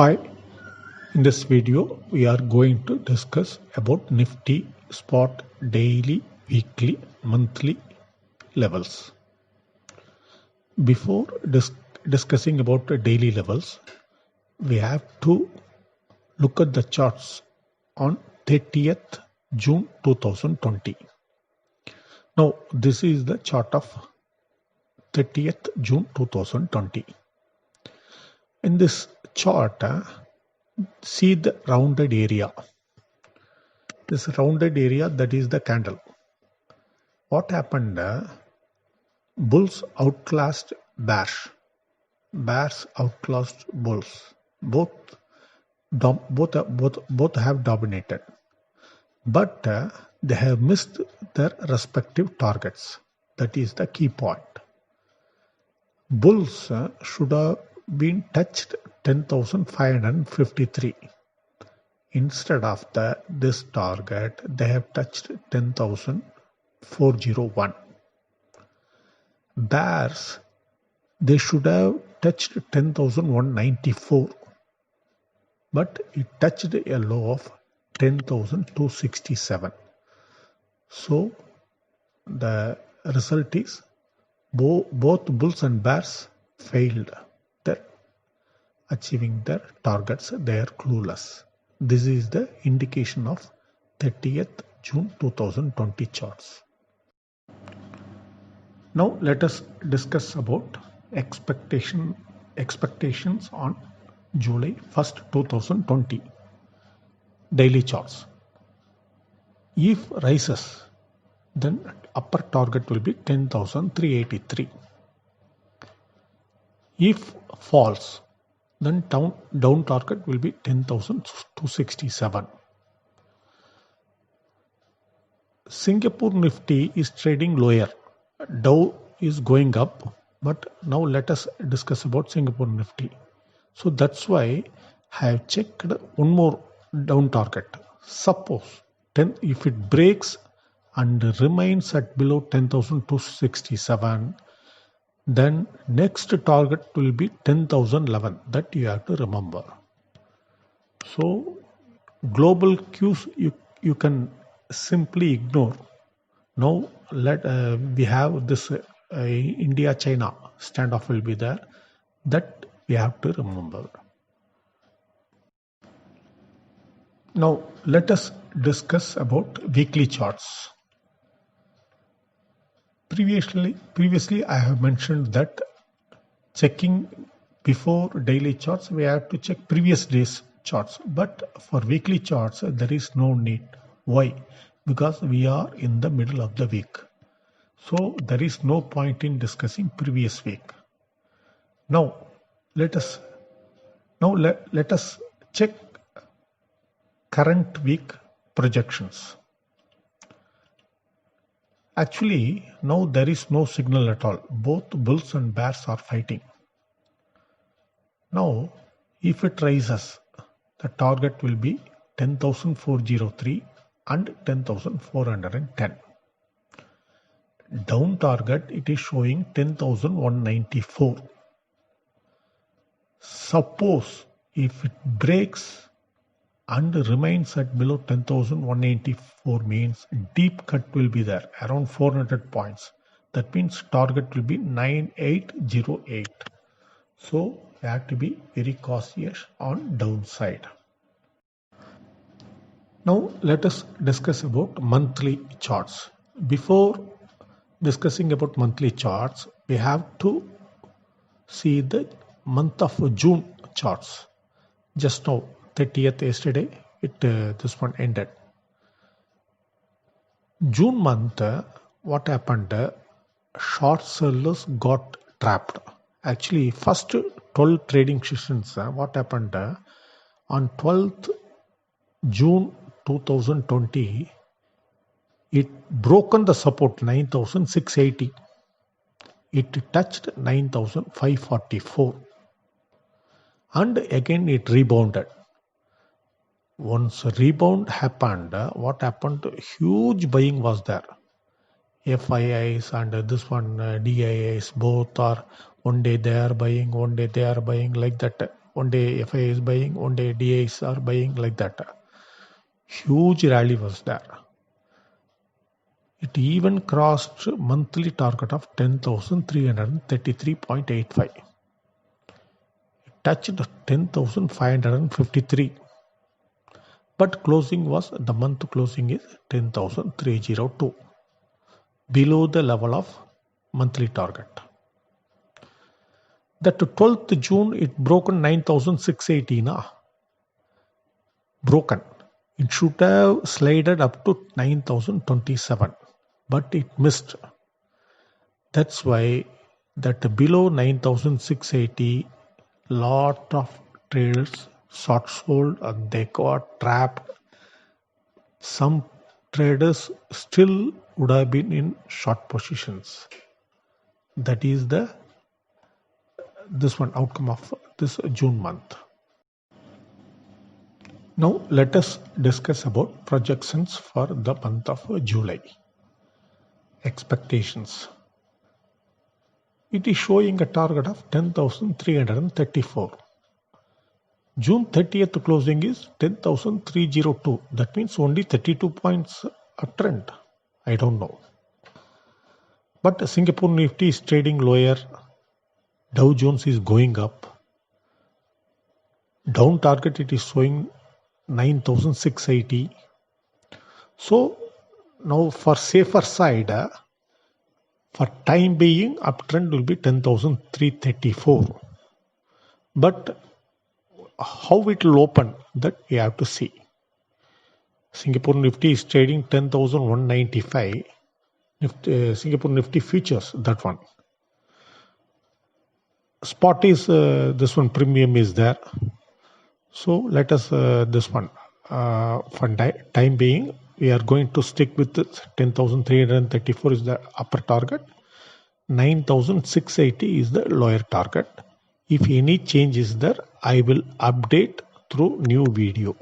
Hi, in this video we are going to discuss about Nifty spot daily, weekly, monthly levels. Before discussing about the daily levels, we have to look at the charts on 30th June 2020. Now this is the chart of 30th June 2020. In this chart, see the rounded area. This rounded area, that is the candle. What happened? Bulls outclassed bears. Bears outclassed bulls. Both have dominated, but they have missed their respective targets. That is the key point. Bulls should have been touched 10,553. Instead of this target, they have touched 10,401. Bears, they should have touched 10,194, but it touched a low of 10,267. So the result is both bulls and bears failed their achieving their targets. They are clueless. This is the indication of 30th June 2020 charts. Now let us discuss about expectations on July 1st, 2020. Daily charts. If rises, then upper target will be 10,383. If falls, then down target will be 10,267. Singapore Nifty is trading lower. Dow is going up, but now let us discuss about Singapore Nifty. So that's why I have checked one more down target. Suppose if it breaks and remains at below 10,267, then next target will be 10,011. That you have to remember. So global cues you can simply ignore. Now we have this India-China standoff will be there. That we have to remember. Now let us discuss about weekly charts. Previously I have mentioned that checking before daily charts we have to check previous days charts, but for weekly charts there is no need. Why? Because we are in the middle of the week, so there is no point in discussing previous week. Now let us check current week projections. Actually, now there is no signal at all. Both bulls and bears are fighting. Now, if it rises, the target will be 10,403 and 10,410. Down target, it is showing 10,194. Suppose if it breaks and remains at below 10,184, means deep cut will be there around 400 points. That means target will be 9808. So you have to be very cautious on downside. Now let us discuss about monthly charts. Before discussing about monthly charts, we have to see the month of June charts. Just now 30th yesterday this one ended. June month, what happened? Short sellers got trapped. Actually, first 12 trading sessions, what happened? On 12th June 2020, it broken the support 9,680. It touched 9,544. And again it rebounded. Once rebound happened, what happened? Huge buying was there. FIIs and this one DIIs, both are one day they are buying, one day they are buying, like that. One day FI is buying, one day DIs are buying, like that. Huge rally was there. It even crossed monthly target of 10,333.85. It touched 10,553. But closing was, the month closing is 10,302. Below the level of monthly target. That 12th June it broken 9,680 na. Broken. It should have slided up to 9,027, but it missed. That's why that below 9,680, lot of traders short sold and they got trapped. Some traders still would have been in short positions. That is this one outcome of this June month. Now let us discuss about projections for the month of July. Expectations. It is showing a target of 10,334. June 30th closing is 10,302. That means only 32 points uptrend. I don't know. But Singapore Nifty is trading lower. Dow Jones is going up. Down target it is showing 9,680. So now for safer side, for time being uptrend will be 10,334. But how it will open, that we have to see. Singapore Nifty is trading 10,195. Singapore Nifty futures, that one. Spot is this one, premium is there. So let us this one. For time being, we are going to stick with 10,334 is the upper target. 9,680 is the lower target. If any change is there, I will update through new video.